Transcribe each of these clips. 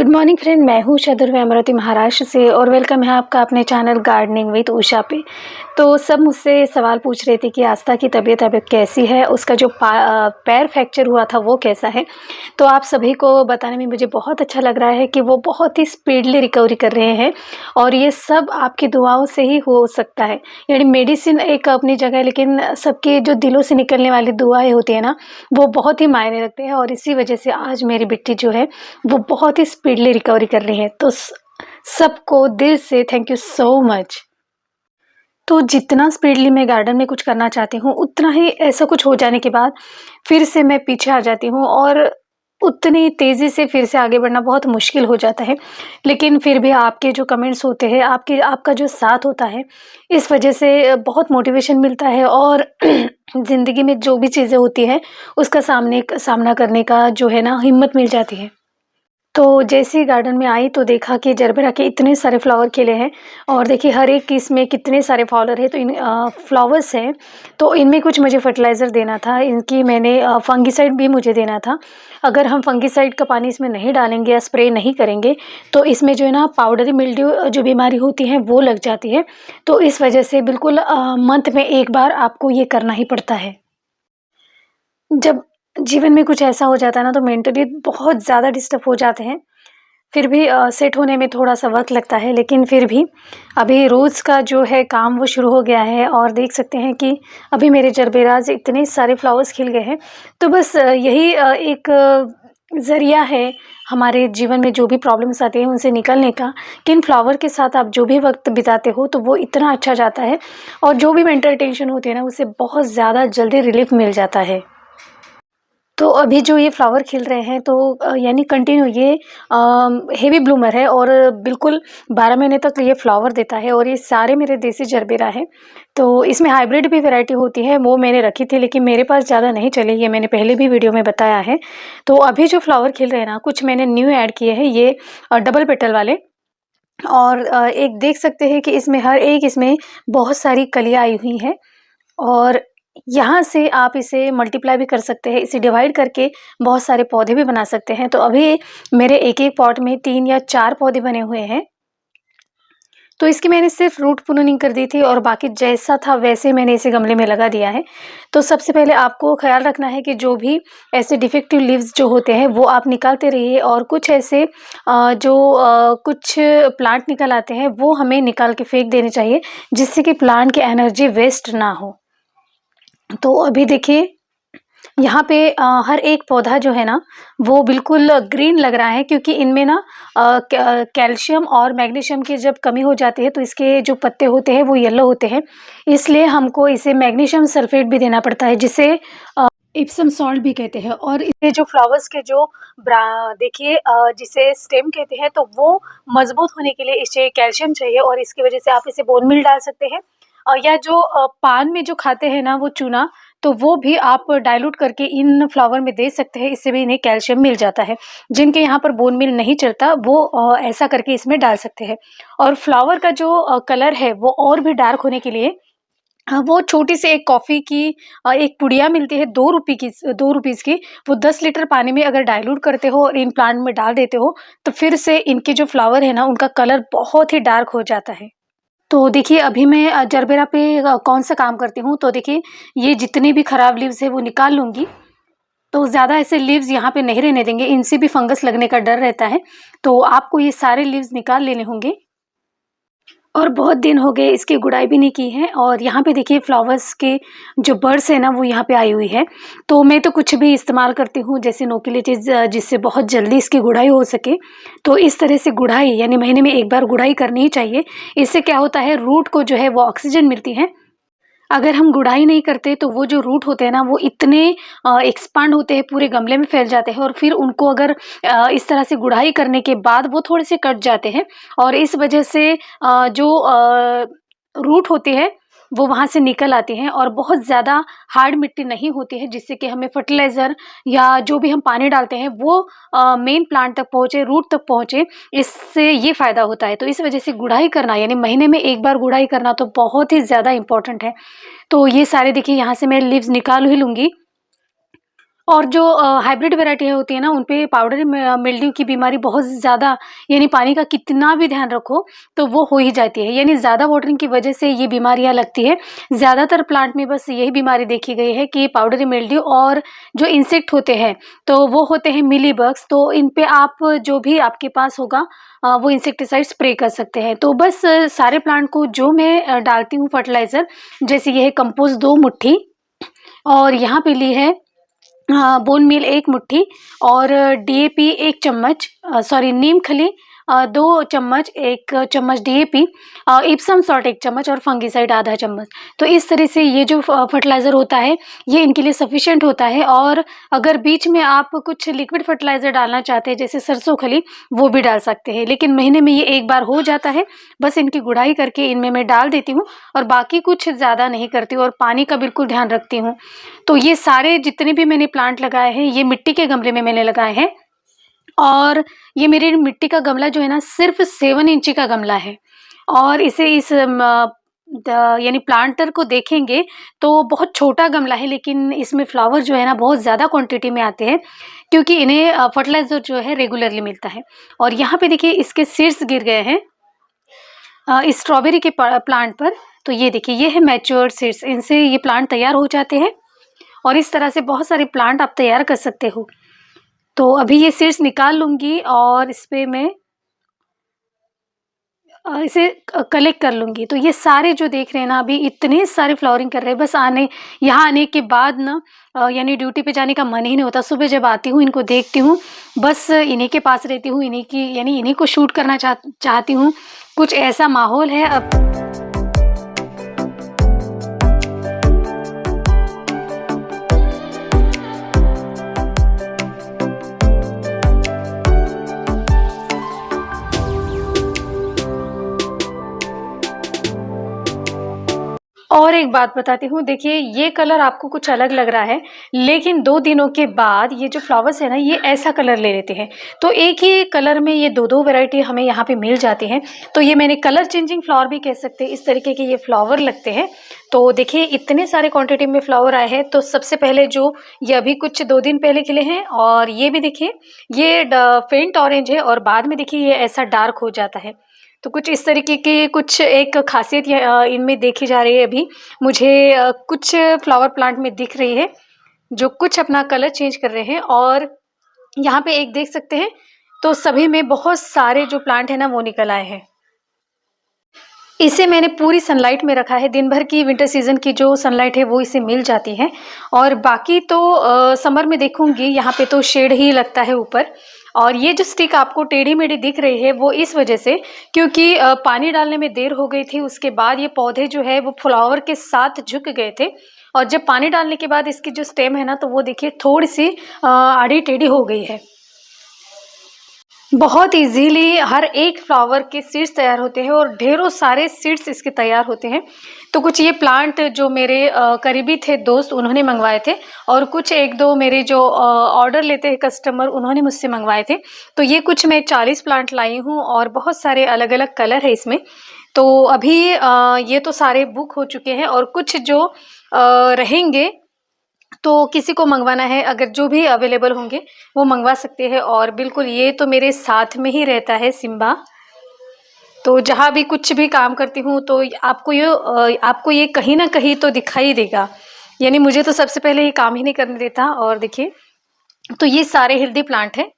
Good morning friend, मैं हूँ शदुर्वे अमरावती महाराष्ट्र से और वेलकम है आपका अपने चैनल गार्डनिंग विद उषा पे। तो सब मुझसे सवाल पूछ रहे थे कि आस्था की तबीयत अब कैसी है, उसका जो पैर फ्रैक्चर हुआ था वो कैसा है। तो आप सभी को बताने में मुझे बहुत अच्छा लग रहा है कि वो बहुत ही स्पीडली रिकवरी कर रहे हैं और ये सब आपकी दुआओं से ही हो सकता है। यानी मेडिसिन एक अपनी जगह है, लेकिन सबके जो दिलों से निकलने वाली दुआएं होती है ना, वो बहुत ही मायने रखते हैं और इसी वजह से आज मेरी बिट्टी जो है वो बहुत ही स्पीडली रिकवरी कर रही है। तो सबको दिल से थैंक यू सो मच। तो जितना स्पीडली मैं गार्डन में कुछ करना चाहती हूँ, उतना ही ऐसा कुछ हो जाने के बाद फिर से मैं पीछे आ जाती हूँ और उतनी तेज़ी से फिर से आगे बढ़ना बहुत मुश्किल हो जाता है। लेकिन फिर भी आपके जो कमेंट्स होते हैं, आपका जो साथ होता है, इस वजह से बहुत मोटिवेशन मिलता है और ज़िंदगी में जो भी चीज़ें होती हैं, उसका सामना करने का जो है ना हिम्मत मिल जाती है। तो जैसे ही गार्डन में आई तो देखा कि जरबेरा के इतने सारे फ्लावर खिले हैं और देखिए हर एक इसमें कितने सारे फ्लावर हैं। तो इन फ्लावर्स हैं, तो इनमें कुछ मुझे फर्टिलाइज़र देना था। इनकी मैंने फंगिसाइड भी मुझे देना था। अगर हम फंगिसाइड का पानी इसमें नहीं डालेंगे या स्प्रे नहीं करेंगे तो इसमें जो है ना पाउडरी मिल्ड्यू जो बीमारी होती है वो लग जाती है। तो इस वजह से बिल्कुल मंथ में एक बार आपको ये करना ही पड़ता है। जब जीवन में कुछ ऐसा हो जाता है ना, तो मेंटली बहुत ज़्यादा डिस्टर्ब हो जाते हैं। फिर भी सेट होने में थोड़ा-सा वक़्त लगता है, लेकिन फिर भी अभी रोज़ का जो है काम वो शुरू हो गया है और देख सकते हैं कि अभी मेरे जरबेराज़ इतने सारे फ्लावर्स खिल गए हैं। तो बस यही एक ज़रिया है हमारे जीवन में जो भी प्रॉब्लम्स आती हैं उनसे निकलने का, कि इन फ्लावर के साथ आप जो भी वक़्त बिताते हो तो वो इतना अच्छा जाता है और जो भी मेंटल टेंशन होती है ना, उससे बहुत ज़्यादा जल्दी रिलीफ़ मिल जाता है। तो अभी जो ये फ्लावर खिल रहे हैं तो यानी कंटिन्यू ये हेवी ब्लूमर है और बिल्कुल 12 महीने तक ये फ्लावर देता है और ये सारे मेरे देसी जरबेरा है। तो इसमें हाइब्रिड भी वैरायटी होती है, वो मैंने रखी थी लेकिन मेरे पास ज़्यादा नहीं चली, ये मैंने पहले भी वीडियो में बताया है। तो अभी जो फ्लावर खिल रहे हैं ना, कुछ मैंने न्यू ऐड किए हैं, ये डबल पेटल वाले। और एक देख सकते हैं कि इसमें हर एक इसमें बहुत सारी कलियाँ आई हुई हैं और यहाँ से आप इसे मल्टीप्लाई भी कर सकते हैं, इसे डिवाइड करके बहुत सारे पौधे भी बना सकते हैं। तो अभी मेरे एक-एक पॉट में 3 या 4 पौधे बने हुए हैं। तो इसकी मैंने सिर्फ रूट प्रूनिंग कर दी थी और बाकी जैसा था वैसे मैंने इसे गमले में लगा दिया है। तो सबसे पहले आपको ख़्याल रखना है कि जो भी ऐसे डिफेक्टिव लीव्स जो होते हैं वो आप निकालते रहिए और कुछ ऐसे कुछ प्लांट निकल आते हैं वो हमें निकाल के फेंक देने चाहिए, जिससे कि प्लांट की एनर्जी वेस्ट ना हो। तो अभी देखिए यहाँ पे हर एक पौधा जो है ना वो बिल्कुल ग्रीन लग रहा है, क्योंकि इनमें ना कैल्शियम और मैग्नीशियम की जब कमी हो जाती है तो इसके जो पत्ते होते हैं वो येलो होते हैं। इसलिए हमको इसे मैग्नीशियम सल्फेट भी देना पड़ता है, जिसे इप्सम सॉल्ट भी कहते हैं। और इसके जो फ्लावर्स के जो देखिए जिसे स्टेम कहते हैं, तो वो मजबूत होने के लिए इसे कैल्शियम चाहिए और इसकी वजह से आप इसे बोन मील डाल सकते हैं। या जो पान में जो खाते हैं ना वो चूना, तो वो भी आप डाइल्यूट करके इन फ्लावर में दे सकते हैं, इससे भी इन्हें कैल्शियम मिल जाता है। जिनके यहाँ पर बोन मील नहीं चलता वो ऐसा करके इसमें डाल सकते हैं। और फ्लावर का जो कलर है वो और भी डार्क होने के लिए वो छोटी सी एक कॉफ़ी की एक पुड़िया मिलती है ₹2 की, वो 10 लीटर पानी में अगर डाइल्यूट करते हो और इन प्लांट में डाल देते हो, तो फिर से इनके जो फ्लावर है ना उनका कलर बहुत ही डार्क हो जाता है। तो देखिए अभी मैं जरबेरा पे कौन-सा काम करती हूँ, तो देखिए ये जितने भी खराब लीव्स हैं वो निकाल लूँगी। तो ज़्यादा ऐसे लीव्स यहाँ पे नहीं रहने देंगे, इनसे भी फंगस लगने का डर रहता है। तो आपको ये सारे लीव्स निकाल लेने होंगे। और बहुत दिन हो गए इसकी गुड़ाई भी नहीं की है और यहाँ पे देखिए फ्लावर्स के जो बड्स है ना वो यहाँ पे आई हुई है। तो मैं तो कुछ भी इस्तेमाल करती हूँ, जैसे नोकीली चीज़ जिससे बहुत जल्दी इसकी गुड़ाई हो सके। तो इस तरह से गुड़ाई यानी महीने में एक बार गुड़ाई करनी ही चाहिए। इससे क्या होता है, रूट को जो है वो ऑक्सीजन मिलती है। अगर हम गुड़ाई नहीं करते तो वो जो रूट होते हैं ना वो इतने एक्सपांड होते हैं, पूरे गमले में फैल जाते हैं और फिर उनको अगर इस तरह से गुड़ाई करने के बाद वो थोड़े से कट जाते हैं और इस वजह से जो रूट होती है वो वहाँ से निकल आती हैं और बहुत ज़्यादा हार्ड मिट्टी नहीं होती है, जिससे कि हमें फर्टिलाइज़र या जो भी हम पानी डालते हैं वो मेन प्लांट तक पहुँचे, रूट तक पहुँचे। इससे ये फ़ायदा होता है। तो इस वजह से गुड़ाई करना यानी महीने में एक बार गुड़ाई करना तो बहुत ही ज़्यादा इम्पोर्टेंट है। तो ये सारे देखिए यहाँ से मैं लीव्स निकाल ही लूँगी। और जो हाइब्रिड वैरायटियाँ होती हैं ना, उनपे पाउडरी मिल्ड्यू की बीमारी बहुत ज़्यादा, यानी पानी का कितना भी ध्यान रखो, तो वो हो ही जाती है। यानी ज़्यादा वाटरिंग की वजह से ये बीमारियाँ लगती है। ज़्यादातर प्लांट में बस यही बीमारी देखी गई है कि पाउडरी मिल्ड्यू, और जो इंसेक्ट होते हैं, तो वो होते हैं मिलीबग्स। तो इन पे आप जो भी आपके पास होगा वो इंसेक्टिसाइड स्प्रे कर सकते हैं। तो बस सारे प्लांट को जो मैं डालती हूँ फर्टिलाइज़र, जैसे ये है कंपोस्ट 2 मुट्ठी, और यहाँ पे ली है बोन मील 1 मुट्ठी, और डीएपी 1 चम्मच, सॉरी नीम खली 2 चम्मच, 1 चम्मच डीएपी, इप्सम सॉल्ट 1 चम्मच, और फंगिसाइड आधा चम्मच। तो इस तरह से ये जो फर्टिलाइज़र होता है, ये इनके लिए सफिशिएंट होता है। और अगर बीच में आप कुछ लिक्विड फर्टिलाइज़र डालना चाहते हैं, जैसे सरसों खली, वो भी डाल सकते हैं। लेकिन महीने में ये 1 बार हो जाता है। बस इनकी गुड़ाई करके इनमें मैं डाल देती हूँ, और बाकी कुछ ज़्यादा नहीं करती हूँ, और पानी का बिल्कुल ध्यान रखती हूँ। तो ये सारे जितने भी मैंने प्लांट लगाए हैं, ये मिट्टी के गमले में मैंने लगाए हैं। और ये मेरे मिट्टी का गमला जो है ना, सिर्फ़ 7 इंची का गमला है। और इसे इस यानी प्लांटर को देखेंगे तो बहुत छोटा गमला है, लेकिन इसमें फ्लावर जो है ना, बहुत ज़्यादा क्वांटिटी में आते हैं, क्योंकि इन्हें फर्टिलाइज़र जो है रेगुलरली मिलता है। और यहाँ पे देखिए इसके सीड्स गिर गए हैं इस स्ट्रॉबेरी के प्लांट पर। तो ये देखिए, ये है मैच्योर्ड सीड्स, इनसे ये प्लांट तैयार हो जाते हैं, और इस तरह से बहुत सारे प्लांट आप तैयार कर सकते हो। तो अभी ये सीड्स निकाल लूँगी, और इस पे मैं इसे कलेक्ट कर लूँगी। तो ये सारे जो देख रहे हैं ना, अभी इतने सारे फ्लावरिंग कर रहे हैं, बस यहाँ आने के बाद ना यानी ड्यूटी पे जाने का मन ही नहीं होता। सुबह जब आती हूँ, इनको देखती हूँ, बस इन्हीं के पास रहती हूँ, इन्हीं को शूट करना चाहती हूँ। कुछ ऐसा माहौल है अब। और एक बात बताती हूँ, देखिए ये कलर आपको कुछ अलग लग रहा है, लेकिन 2 दिनों के बाद ये जो फ्लावर्स है ना, ये ऐसा कलर ले लेते हैं। तो एक ही कलर में ये 2-2 वैरायटी हमें यहाँ पे मिल जाती हैं। तो ये मैंने कलर चेंजिंग फ्लावर भी कह सकते हैं, इस तरीके के ये फ्लावर लगते हैं। तो देखिए इतने सारे क्वांटिटी में फ्लावर आए हैं। तो सबसे पहले जो ये अभी कुछ 2 दिन पहले खिले हैं, और ये भी देखिए, ये फेंट ऑरेंज है, और बाद में देखिए ये ऐसा डार्क हो जाता है। तो कुछ इस तरीके की कुछ एक खासियत इनमें देखी जा रही है अभी। मुझे कुछ फ्लावर प्लांट में दिख रही है, जो कुछ अपना कलर चेंज कर रहे हैं। और यहाँ पे एक देख सकते हैं, तो सभी में बहुत सारे जो प्लांट है ना, वो निकल आए हैं। इसे मैंने पूरी सनलाइट में रखा है, दिन भर की विंटर सीज़न की जो सनलाइट है वो इसे मिल जाती है। और बाकी तो समर में देखूँगी, यहाँ पे तो शेड ही लगता है ऊपर। और ये जो स्टिक आपको टेढ़ी-मेढ़ी दिख रही है, वो इस वजह से, क्योंकि पानी डालने में देर हो गई थी, उसके बाद ये पौधे जो है वो फ्लावर के साथ झुक गए थे। और जब पानी डालने के बाद इसकी जो स्टेम है ना, तो वो देखिए थोड़ी-सी आड़ी-टेढ़ी हो गई है। बहुत ईज़िली हर एक फ्लावर के सीड्स तैयार होते हैं, और ढेरों सारे सीड्स इसके तैयार होते हैं। तो कुछ ये प्लांट जो मेरे करीबी थे दोस्त, उन्होंने मंगवाए थे, और कुछ 1-2 मेरे जो ऑर्डर लेते हैं कस्टमर, उन्होंने मुझसे मंगवाए थे। तो ये कुछ मैं 40 प्लांट लाई हूँ, और बहुत सारे अलग-अलग कलर है इसमें। तो अभी ये तो सारे बुक हो चुके हैं, और कुछ जो रहेंगे, तो किसी को मंगवाना है, अगर जो भी अवेलेबल होंगे वो मंगवा सकते हैं। और बिल्कुल ये तो मेरे साथ में ही रहता है सिम्बा। तो जहाँ भी कुछ भी काम करती हूँ, तो आपको ये कहीं न कहीं तो दिखाई देगा। यानी मुझे तो सबसे पहले ये काम ही नहीं करने देता। और देखिए, तो ये सारे हेल्दी प्लांट हैं।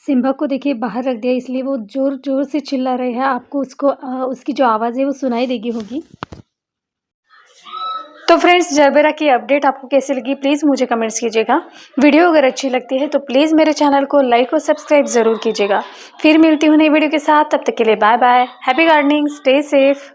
सिम्बा को देखिए बाहर रख दिया, इसलिए वो ज़ोर-ज़ोर से चिल्ला रहे हैं। आपको उसकी जो आवाज़ है वो सुनाई देगी होगी। तो तो फ्रेंड्स, जरबेरा की अपडेट आपको कैसी लगी प्लीज़ मुझे कमेंट्स कीजिएगा। वीडियो अगर अच्छी लगती है तो प्लीज़ मेरे चैनल को लाइक और सब्सक्राइब ज़रूर कीजिएगा। फिर मिलती हूँ नई वीडियो के साथ, तब तक के लिए bye bye. Happy gardening, stay safe.